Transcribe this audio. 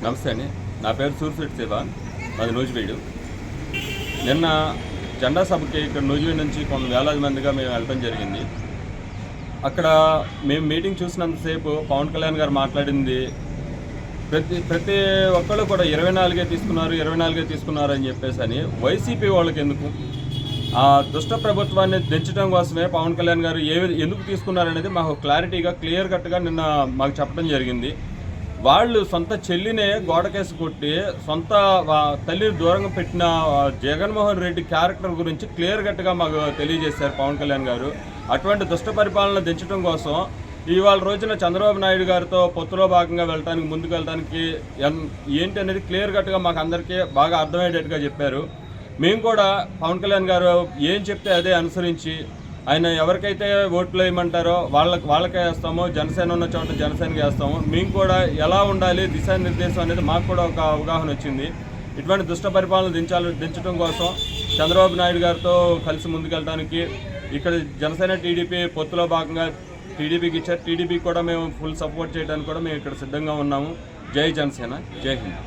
నమస్తే అండి. నా పేరు సూర్యశెట్టి శివ, మాది నూజివీడు. నిన్న జెండా సభకి ఇక్కడ నూజివీడు నుంచి కొన్ని వేలాది మందిగా మేము వెళ్ళడం జరిగింది. అక్కడ మేము మీటింగ్ చూసినంతసేపు పవన్ కళ్యాణ్ గారు మాట్లాడింది ప్రతి ఒక్కళ్ళు కూడా 24 తీసుకున్నారు అని చెప్పేసి అని వైసీపీ వాళ్ళకి ఎందుకు ఆ దుష్ట ప్రభుత్వాన్ని దించడం కోసమే పవన్ కళ్యాణ్ గారు ఎందుకు తీసుకున్నారనేది మాకు క్లియర్ కట్గా నిన్న మాకు చెప్పడం జరిగింది. వాళ్ళు సొంత చెల్లినే గోడకేసి కొట్టి సొంత తల్లిని దూరంగా పెట్టిన జగన్మోహన్ రెడ్డి క్యారెక్టర్ గురించి క్లియర్ కట్గా మాకు తెలియజేశారు పవన్ కళ్యాణ్ గారు. అటువంటి దుష్ట పరిపాలన దించడం కోసం ఇవాళ రోజున చంద్రబాబు నాయుడు గారితో పొత్తులో భాగంగా ముందుకు వెళ్ళడానికి ఏంటి అనేది క్లియర్ కట్గా మాకు అందరికీ బాగా అర్థమయ్యేటట్టుగా చెప్పారు. మేము కూడా పవన్ కళ్యాణ్ గారు ఏం చెప్తే అదే అనుసరించి ఆయన ఎవరికైతే ఓట్లు వేయమంటారో వాళ్ళకే వేస్తాము, జనసేన ఉన్న చోట జనసేనకి వేస్తాము. మేము కూడా ఎలా ఉండాలి దిశానిర్దేశం అనేది మాకు కూడా ఒక అవగాహన వచ్చింది. ఇటువంటి దుష్ట పరిపాలన దించడం కోసం చంద్రబాబు నాయుడు గారితో కలిసి ముందుకెళ్ళడానికి ఇక్కడ జనసేన టీడీపీ పొత్తులో భాగంగా టీడీపీకి ఇచ్చారు. టీడీపీకి కూడా మేము ఫుల్ సపోర్ట్ చేయడానికి కూడా మేము ఇక్కడ సిద్ధంగా ఉన్నాము. జై జనసేన, జై హింద్.